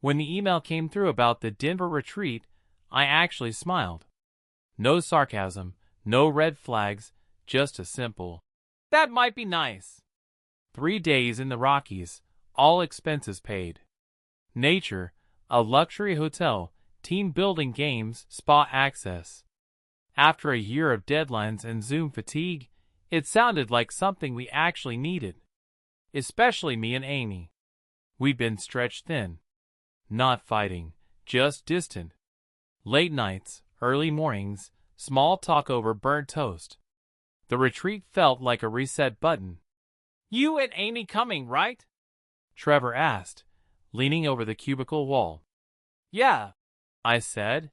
When the email came through about the Denver retreat, I actually smiled. No sarcasm, no red flags, just a simple, "That might be nice." 3 days in the Rockies, all expenses paid. Nature, a luxury hotel, team building games, spa access. After a year of deadlines and Zoom fatigue, it sounded like something we actually needed. Especially me and Amy. We'd been stretched thin. Not fighting, just distant. Late nights, early mornings, small talk over burnt toast. The retreat felt like a reset button. "You and Amy coming, right?" Trevor asked, leaning over the cubicle wall. "Yeah," I said.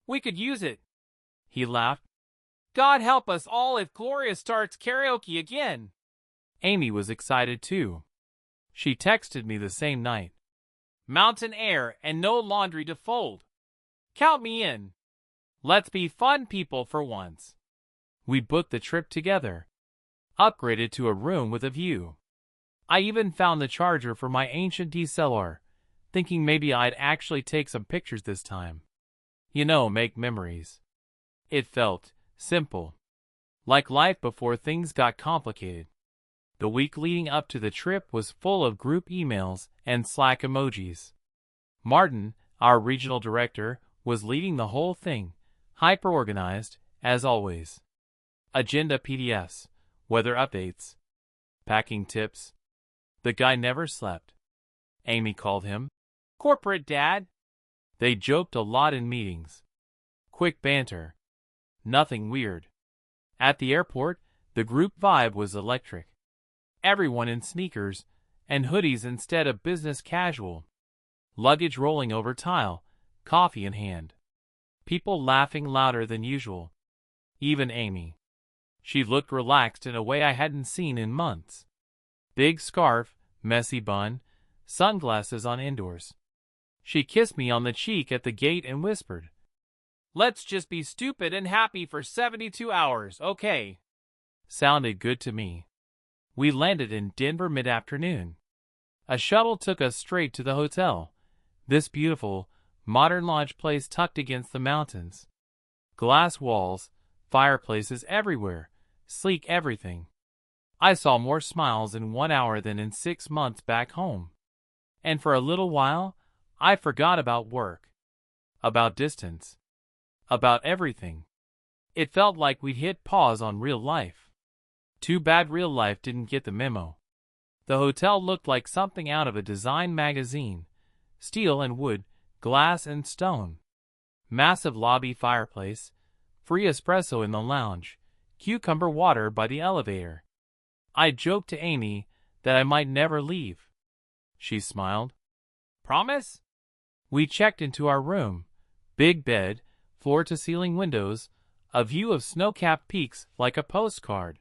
"We could use it." He laughed. "God help us all if Gloria starts karaoke again." Amy was excited too. She texted me the same night. "Mountain air and no laundry to fold. Count me in. Let's be fun people for once." We booked the trip together. Upgraded to a room with a view. I even found the charger for my ancient DSLR, thinking maybe I'd actually take some pictures this time. Make memories. It felt simple. Like life before things got complicated. The week leading up to the trip was full of group emails and Slack emojis. Martin, our regional director, was leading the whole thing, hyper-organized, as always. Agenda PDFs, weather updates, packing tips. The guy never slept. Amy called him corporate dad. They joked a lot in meetings. Quick banter. Nothing weird. At the airport, the group vibe was electric. Everyone in sneakers and hoodies instead of business casual. Luggage rolling over tile, coffee in hand. People laughing louder than usual. Even Amy. She looked relaxed in a way I hadn't seen in months. Big scarf, messy bun, sunglasses on indoors. She kissed me on the cheek at the gate and whispered, "Let's just be stupid and happy for 72 hours, okay?" Sounded good to me. We landed in Denver mid-afternoon. A shuttle took us straight to the hotel. This beautiful, modern lodge place tucked against the mountains. Glass walls, fireplaces everywhere, sleek everything. I saw more smiles in 1 hour than in 6 months back home. And for a little while, I forgot about work. About distance. About everything. It felt like we'd hit pause on real life. Too bad real life didn't get the memo. The hotel looked like something out of a design magazine. Steel and wood, glass and stone. Massive lobby fireplace, free espresso in the lounge, cucumber water by the elevator. I joked to Amy that I might never leave. She smiled. "Promise?" We checked into our room. Big bed, floor-to-ceiling windows, a view of snow-capped peaks like a postcard.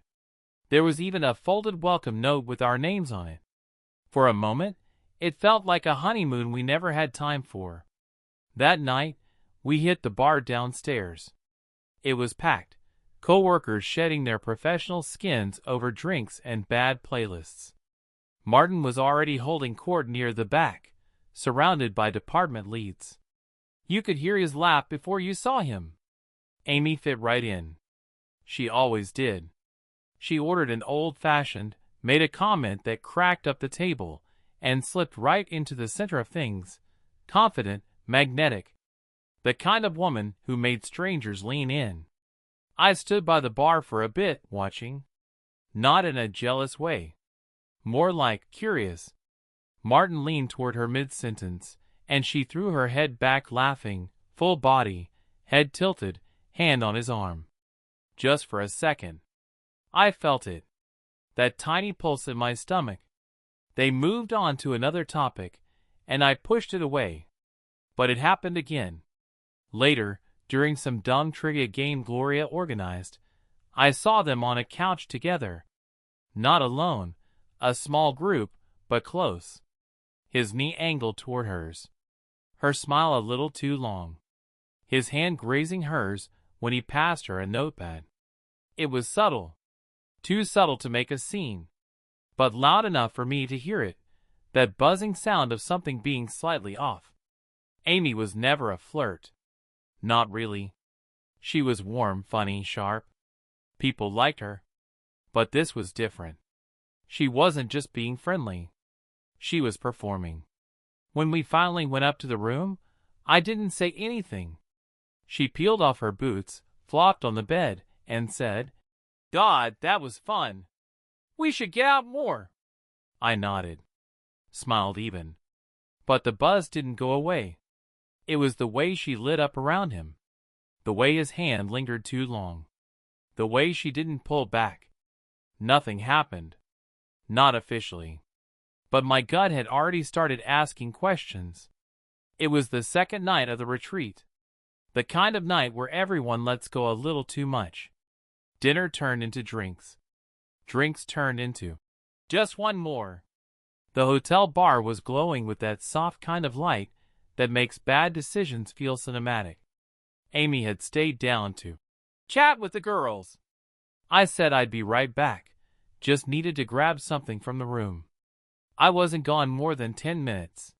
There was even a folded welcome note with our names on it. For a moment, it felt like a honeymoon we never had time for. That night, we hit the bar downstairs. It was packed, co-workers shedding their professional skins over drinks and bad playlists. Martin was already holding court near the back, surrounded by department leads. You could hear his laugh before you saw him. Amy fit right in. She always did. She ordered an old-fashioned, made a comment that cracked up the table, and slipped right into the center of things, confident, magnetic. The kind of woman who made strangers lean in. I stood by the bar for a bit, watching. Not in a jealous way. More like curious. Martin leaned toward her mid-sentence, and she threw her head back laughing, full body, head tilted, hand on his arm. Just for a second. I felt it. That tiny pulse in my stomach. They moved on to another topic, and I pushed it away. But it happened again. Later, during some dumb trivia game Gloria organized, I saw them on a couch together. Not alone, a small group, but close. His knee angled toward hers. Her smile a little too long. His hand grazing hers when he passed her a notepad. It was subtle. Too subtle to make a scene. But loud enough for me to hear it. That buzzing sound of something being slightly off. Amy was never a flirt. Not really. She was warm, funny, sharp. People liked her. But this was different. She wasn't just being friendly. She was performing. When we finally went up to the room, I didn't say anything. She peeled off her boots, flopped on the bed, and said, "God, that was fun. We should get out more." I nodded, smiled even. But the buzz didn't go away. It was the way she lit up around him. The way his hand lingered too long. The way she didn't pull back. Nothing happened. Not officially. But my gut had already started asking questions. It was the second night of the retreat. The kind of night where everyone lets go a little too much. Dinner turned into drinks. Drinks turned into just one more. The hotel bar was glowing with that soft kind of light that makes bad decisions feel cinematic. Amy had stayed down to chat with the girls. I said I'd be right back, just needed to grab something from the room. I wasn't gone more than 10 minutes.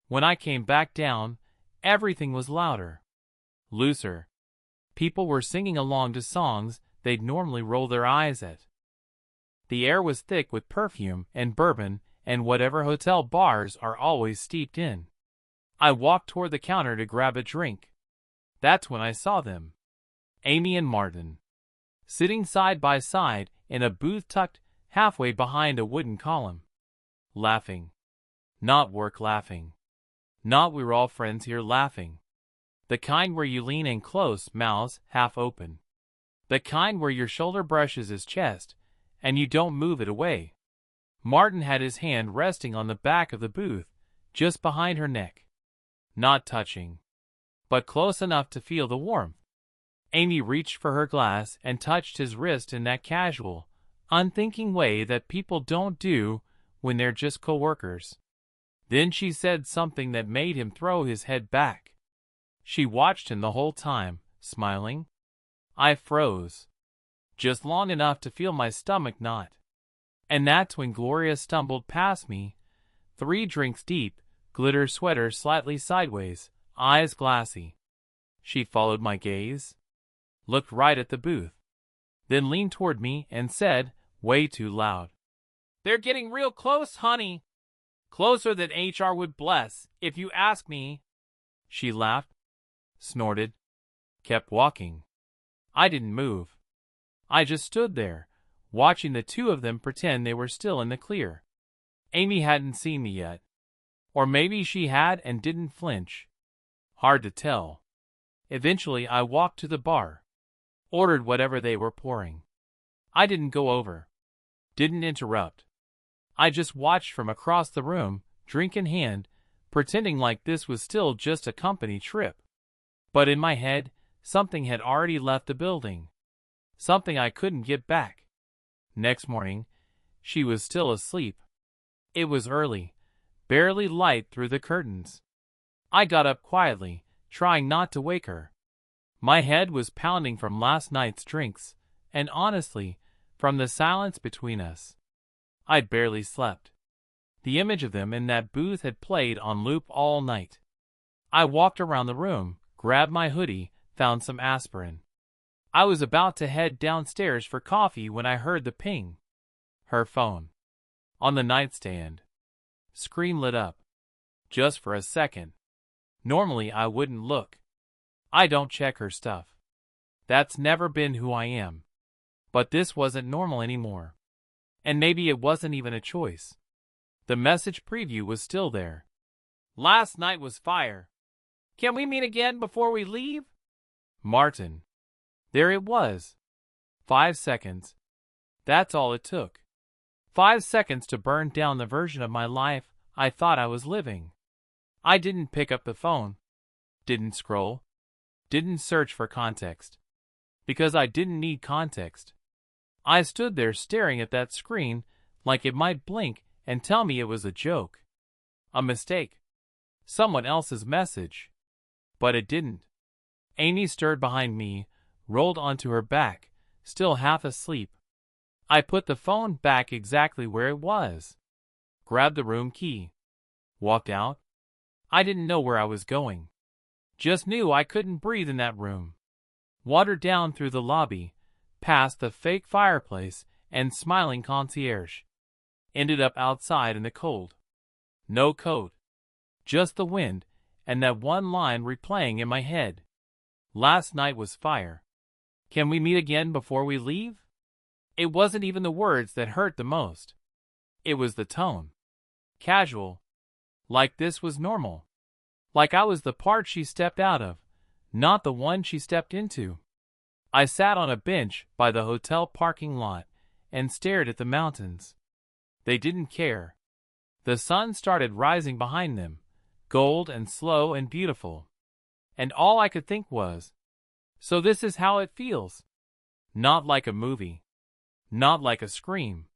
When I came back down, everything was louder, looser. People were singing along to songs they'd normally roll their eyes at. The air was thick with perfume and bourbon and whatever hotel bars are always steeped in. I walked toward the counter to grab a drink. That's when I saw them. Amy and Martin, sitting side by side in a booth tucked halfway behind a wooden column. Laughing. Not work laughing. Not we're all friends here laughing. The kind where you lean in close, mouths half open. The kind where your shoulder brushes his chest, and you don't move it away. Martin had his hand resting on the back of the booth, just behind her neck. Not touching, but close enough to feel the warmth. Amy reached for her glass and touched his wrist in that casual, unthinking way that people don't do when they're just co-workers. Then she said something that made him throw his head back. She watched him the whole time, smiling. I froze. Just long enough to feel my stomach knot. And that's when Gloria stumbled past me, 3 drinks deep, glitter sweater slightly sideways, eyes glassy. She followed my gaze, looked right at the booth, then leaned toward me and said, way too loud, "They're getting real close, honey. Closer than HR would bless, if you ask me." She laughed, snorted, kept walking. I didn't move. I just stood there, watching the two of them pretend they were still in the clear. Amy hadn't seen me yet. Or maybe she had and didn't flinch. Hard to tell. Eventually I walked to the bar, ordered whatever they were pouring. I didn't go over. Didn't interrupt. I just watched from across the room, drink in hand, pretending like this was still just a company trip. But in my head, something had already left the building. Something I couldn't get back. Next morning, she was still asleep. It was early, barely light through the curtains. I got up quietly, trying not to wake her. My head was pounding from last night's drinks, and honestly, from the silence between us. I'd barely slept. The image of them in that booth had played on loop all night. I walked around the room, grabbed my hoodie, found some aspirin. I was about to head downstairs for coffee when I heard the ping. Her phone. On the nightstand. Screen lit up. Just for a second. Normally I wouldn't look. I don't check her stuff. That's never been who I am. But this wasn't normal anymore. And maybe it wasn't even a choice. The message preview was still there. "Last night was fire. Can we meet again before we leave?" Martin. There it was. 5 seconds. That's all it took. 5 seconds to burn down the version of my life I thought I was living. I didn't pick up the phone. Didn't scroll. Didn't search for context. Because I didn't need context. I stood there staring at that screen like it might blink and tell me it was a joke. A mistake. Someone else's message. But it didn't. Amy stirred behind me, rolled onto her back, still half asleep. I put the phone back exactly where it was. Grabbed the room key. Walked out. I didn't know where I was going. Just knew I couldn't breathe in that room. Wandered down through the lobby, past the fake fireplace and smiling concierge. Ended up outside in the cold. No coat. Just the wind and that one line replaying in my head. Last night was fire. Can we meet again before we leave? It wasn't even the words that hurt the most. It was the tone. Casual. Like this was normal. Like I was the part she stepped out of, not the one she stepped into. I sat on a bench by the hotel parking lot and stared at the mountains. They didn't care. The sun started rising behind them, gold and slow and beautiful. And all I could think was, so this is how it feels. Not like a movie. Not like a scream.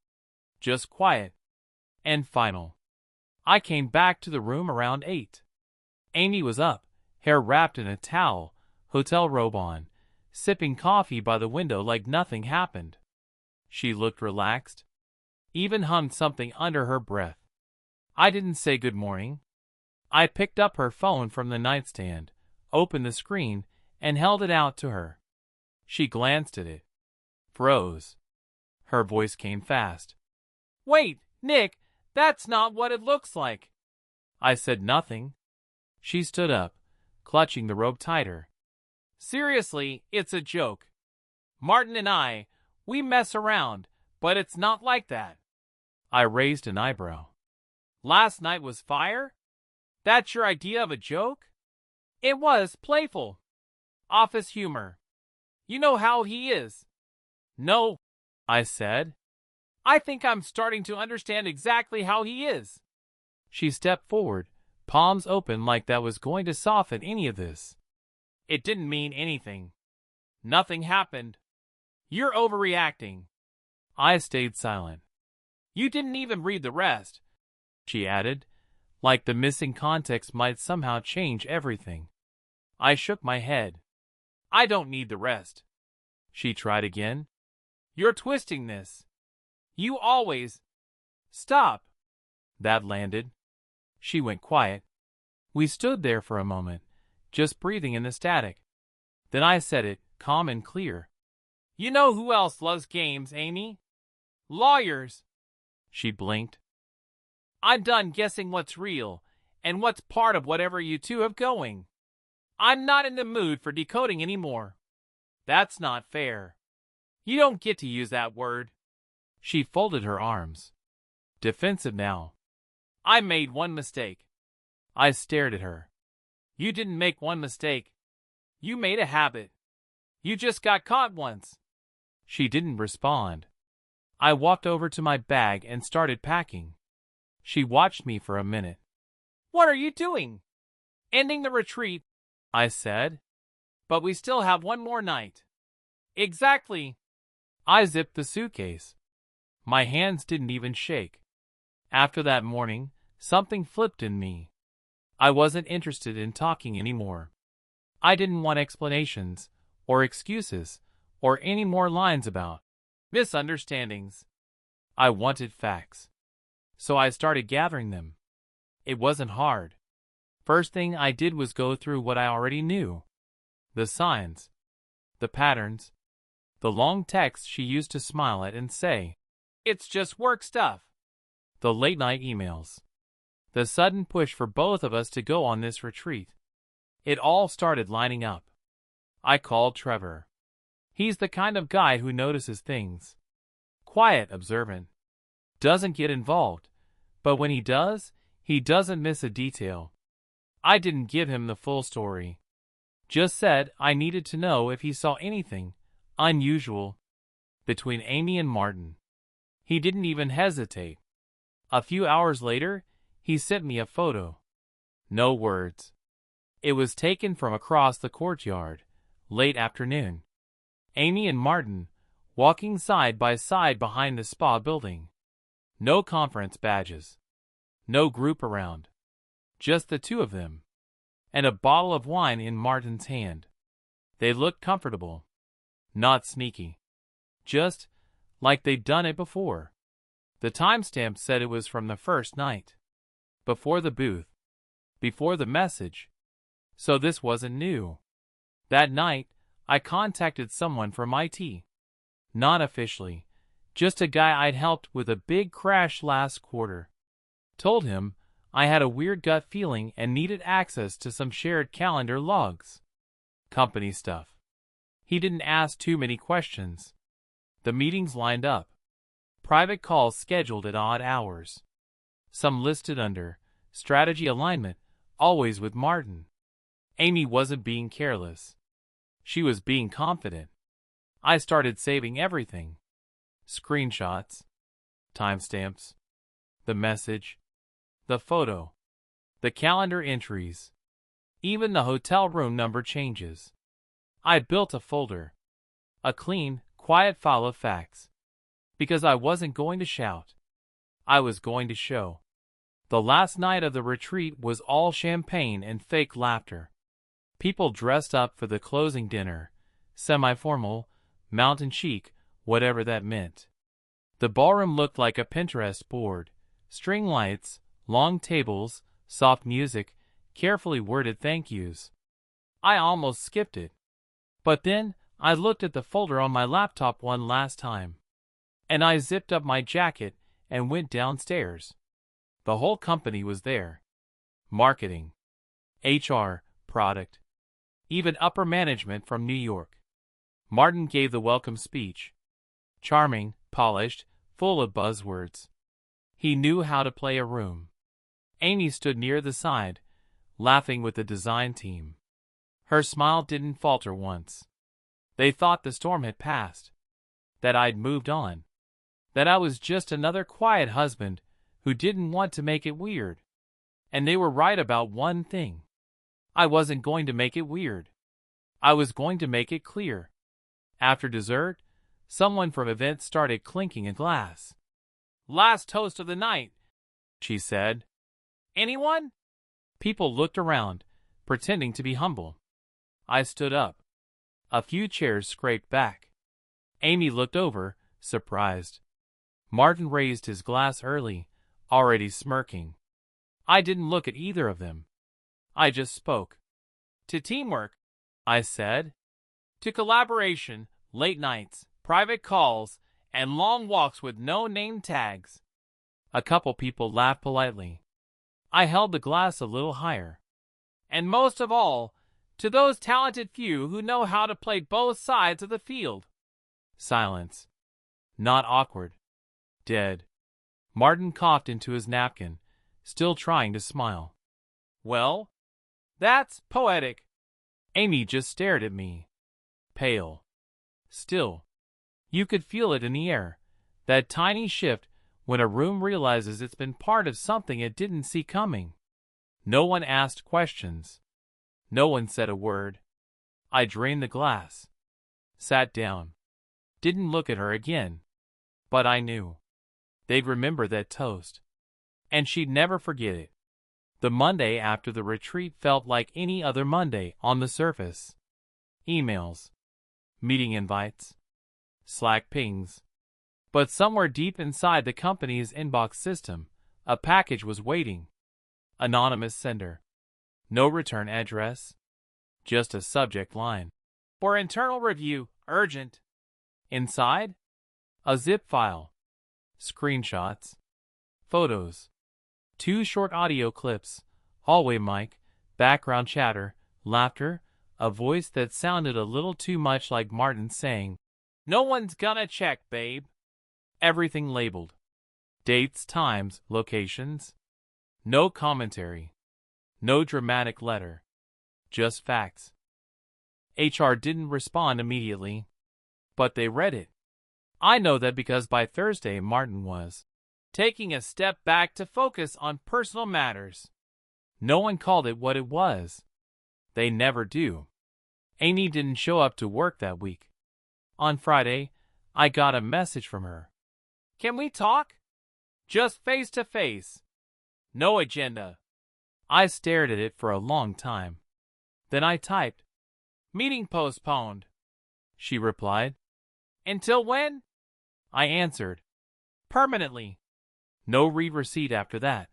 Just quiet. And final. I came back to the room around 8. Amy was up, hair wrapped in a towel, hotel robe on, sipping coffee by the window like nothing happened. She looked relaxed. Even hummed something under her breath. I didn't say good morning. I picked up her phone from the nightstand, opened the screen, and held it out to her. She glanced at it. Froze. Her voice came fast. "Wait, Nick, that's not what it looks like." I said nothing. She stood up, clutching the robe tighter. "Seriously, it's a joke. Martin and I, we mess around, but it's not like that." I raised an eyebrow. "Last night was fire? That's your idea of a joke?" "It was playful. Office humor. You know how he is." "No," I said. "I think I'm starting to understand exactly how he is." She stepped forward, palms open like that was going to soften any of this. "It didn't mean anything. Nothing happened. You're overreacting." I stayed silent. "You didn't even read the rest," she added, like the missing context might somehow change everything. I shook my head. "I don't need the rest." She tried again. "You're twisting this. You always—" "Stop." That landed. She went quiet. We stood there for a moment, just breathing in the static. Then I said it, calm and clear. "You know who else loves games, Amy? Lawyers." She blinked. "I'm done guessing what's real and what's part of whatever you two have going. I'm not in the mood for decoding anymore." "That's not fair. You don't get to use that word." She folded her arms. Defensive now. "I made one mistake." I stared at her. "You didn't make one mistake. You made a habit. You just got caught once." She didn't respond. I walked over to my bag and started packing. She watched me for a minute. "What are you doing?" "Ending the retreat," I said. "But we still have one more night." "Exactly." I zipped the suitcase. My hands didn't even shake. After that morning, something flipped in me. I wasn't interested in talking anymore. I didn't want explanations, or excuses, or any more lines about misunderstandings. I wanted facts. So I started gathering them. It wasn't hard. First thing I did was go through what I already knew. The signs. The patterns. The long texts she used to smile at and say, "It's just work stuff." The late-night emails. The sudden push for both of us to go on this retreat. It all started lining up. I called Trevor. He's the kind of guy who notices things. Quiet, observant. Doesn't get involved. But when he does, he doesn't miss a detail. I didn't give him the full story. Just said I needed to know if he saw anything unusual between Amy and Martin. He didn't even hesitate. A few hours later, he sent me a photo. No words. It was taken from across the courtyard, late afternoon. Amy and Martin, walking side by side behind the spa building. No conference badges. No group around. Just the two of them. And a bottle of wine in Martin's hand. They looked comfortable. Not sneaky. Just like they'd done it before. The timestamp said it was from the first night. Before the booth. before the message, so this wasn't new. That night, I contacted someone from IT. Not officially, just a guy I'd helped with a big crash last quarter. Told him I had a weird gut feeling and needed access to some shared calendar logs. Company stuff. He didn't ask too many questions. The meetings lined up. Private calls scheduled at odd hours. Some listed under strategy alignment, always with Martin. Amy wasn't being careless. She was being confident. I started saving everything. Screenshots, timestamps, the message, the photo, the calendar entries, even the hotel room number changes. I built a folder, a clean, quiet file of facts, because I wasn't going to shout. I was going to show. The last night of the retreat was all champagne and fake laughter. People dressed up for the closing dinner, semi-formal, mountain chic, whatever that meant. The ballroom looked like a Pinterest board. String lights, long tables, soft music, carefully worded thank yous. I almost skipped it. But then, I looked at the folder on my laptop one last time. And I zipped up my jacket and went downstairs. The whole company was there. Marketing, HR, product, even upper management from New York. Martin gave the welcome speech. Charming, polished, full of buzzwords. He knew how to play a room. Amy stood near the side, laughing with the design team. Her smile didn't falter once. They thought the storm had passed, that I'd moved on, that I was just another quiet husband who didn't want to make it weird. And they were right about one thing. I wasn't going to make it weird. I was going to make it clear. After dessert, someone from events started clinking a glass. "Last toast of the night," she said. "Anyone?" People looked around, pretending to be humble. I stood up. A few chairs scraped back. Amy looked over, surprised. Martin raised his glass early, already smirking. I didn't look at either of them. I just spoke. "To teamwork," I said. "To collaboration, late nights, private calls, and long walks with no name tags." A couple people laughed politely. I held the glass a little higher. "And most of all, to those talented few who know how to play both sides of the field." Silence. Not awkward. Dead. Martin coughed into his napkin, still trying to smile. "Well, that's poetic." Amy just stared at me. Pale. Still. You could feel it in the air, that tiny shift when a room realizes it's been part of something it didn't see coming. No one asked questions. No one said a word. I drained the glass. Sat down. Didn't look at her again. But I knew. They'd remember that toast. And she'd never forget it. The Monday after the retreat felt like any other Monday on the surface. Emails. Meeting invites. Slack pings. But somewhere deep inside the company's inbox system, a package was waiting. Anonymous sender. No return address. Just a subject line. "For internal review, urgent." Inside? A zip file. Screenshots. Photos. 2 short audio clips. Hallway mic. Background chatter. Laughter. A voice that sounded a little too much like Martin saying, "No one's gonna check, babe." Everything labeled. Dates, times, locations. No commentary. No dramatic letter. Just facts. HR didn't respond immediately, but they read it. I know that because by Thursday Martin was taking a step back to focus on personal matters. No one called it what it was. They never do. Amy didn't show up to work that week. On Friday, I got a message from her. "Can we talk? Just face to face. No agenda." I stared at it for a long time. Then I typed, "Meeting postponed." She replied, "Until when?" I answered, "Permanently." No read receipt after that.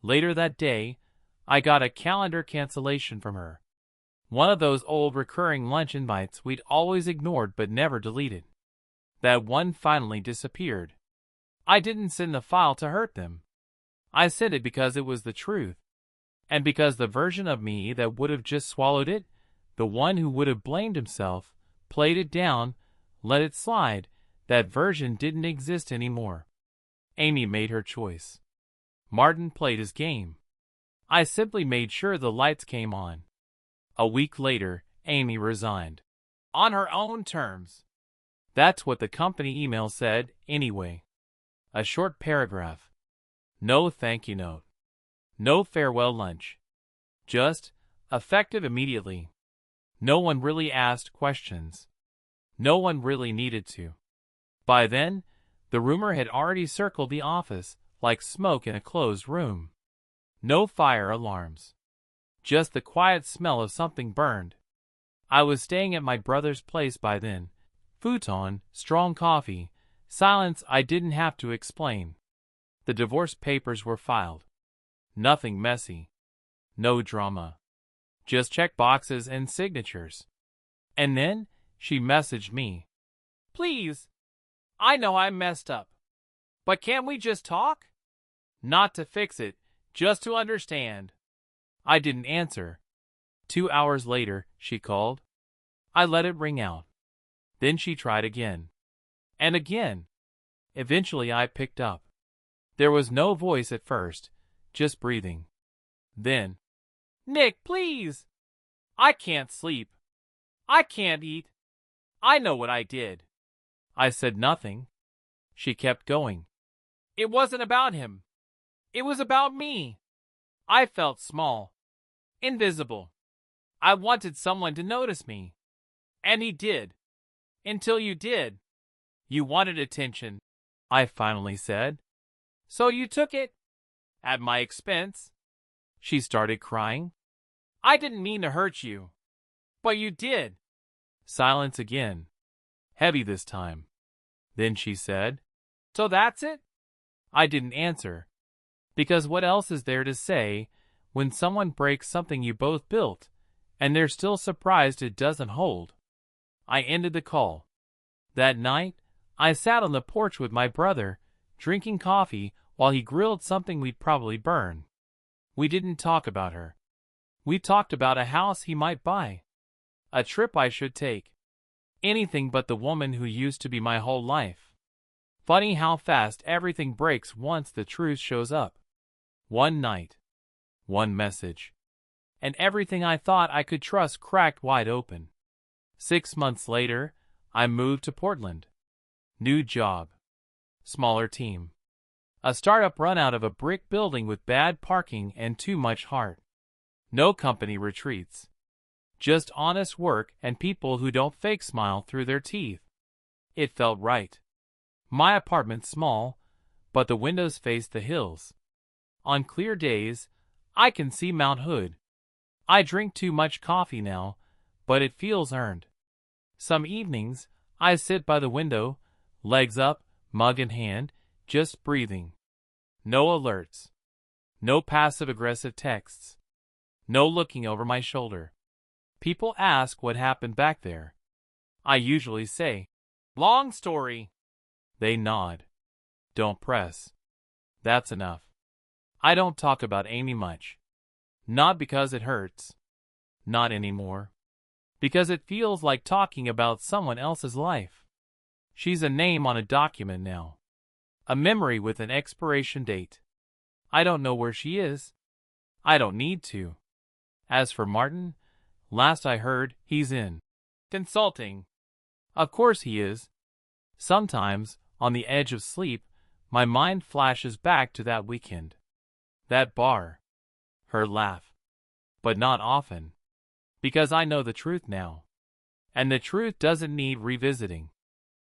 Later that day, I got a calendar cancellation from her. One of those old recurring lunch invites we'd always ignored but never deleted. That one finally disappeared. I didn't send the file to hurt them. I sent it because it was the truth. And because the version of me that would have just swallowed it, the one who would have blamed himself, played it down, let it slide, that version didn't exist anymore. Amy made her choice. Martin played his game. I simply made sure the lights came on. A week later, Amy resigned. On her own terms. That's what the company email said, anyway. A short paragraph. No thank you note. No farewell lunch. Just, effective immediately. No one really asked questions. No one really needed to. By then, the rumor had already circled the office like smoke in a closed room. No fire alarms. Just the quiet smell of something burned. I was staying at my brother's place by then. Futon, strong coffee, silence I didn't have to explain. The divorce papers were filed. Nothing messy. No drama. Just check boxes and signatures. And then she messaged me. Please, I know I messed up. But can't we just talk? Not to fix it, just to understand. I didn't answer. 2 hours later, she called. I let it ring out. Then she tried again. And again. Eventually I picked up. There was no voice at first, just breathing. Then, Nick, please! I can't sleep. I can't eat. I know what I did. I said nothing. She kept going. It wasn't about him. It was about me. I felt small. Invisible. I wanted someone to notice me. And he did. Until you did. You wanted attention, I finally said. So you took it. At my expense. She started crying. I didn't mean to hurt you. But you did. Silence again. Heavy this time. Then she said, So that's it? I didn't answer. Because what else is there to say when someone breaks something you both built, and they're still surprised it doesn't hold? I ended the call. That night, I sat on the porch with my brother, drinking coffee while he grilled something we'd probably burn. We didn't talk about her. We talked about a house he might buy. A trip I should take. Anything but the woman who used to be my whole life. Funny how fast everything breaks once the truth shows up. One night. One message. And everything I thought I could trust cracked wide open. 6 months later, I moved to Portland. New job. Smaller team. A startup run out of a brick building with bad parking and too much heart. No company retreats. Just honest work and people who don't fake smile through their teeth. It felt right. My apartment's small, but the windows face the hills. On clear days, I can see Mount Hood. I drink too much coffee now, but it feels earned. Some evenings, I sit by the window, legs up, mug in hand, just breathing. No alerts. No passive-aggressive texts. No looking over my shoulder. People ask what happened back there. I usually say, Long story. They nod. Don't press. That's enough. I don't talk about Amy much. Not because it hurts. Not anymore. Because it feels like talking about someone else's life. She's a name on a document now. A memory with an expiration date. I don't know where she is. I don't need to. As for Martin, last I heard, he's in consulting. Of course he is. Sometimes, on the edge of sleep, my mind flashes back to that weekend. That bar. Her laugh. But not often. Because I know the truth now. And the truth doesn't need revisiting.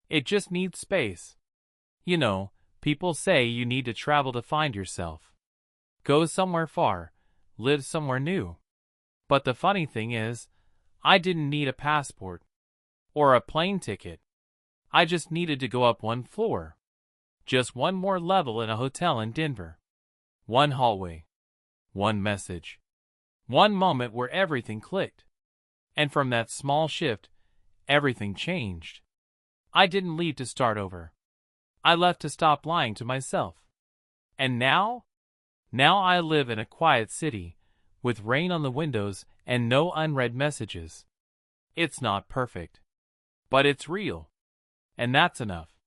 It just needs space. You know, people say you need to travel to find yourself. Go somewhere far. Live somewhere new. But the funny thing is, I didn't need a passport. Or a plane ticket. I just needed to go up one floor. Just one more level in a hotel in Denver. One hallway. One message. One moment where everything clicked. And from that small shift, everything changed. I didn't leave to start over. I left to stop lying to myself. And now? Now I live in a quiet city, with rain on the windows and no unread messages. It's not perfect. But it's real. And that's enough.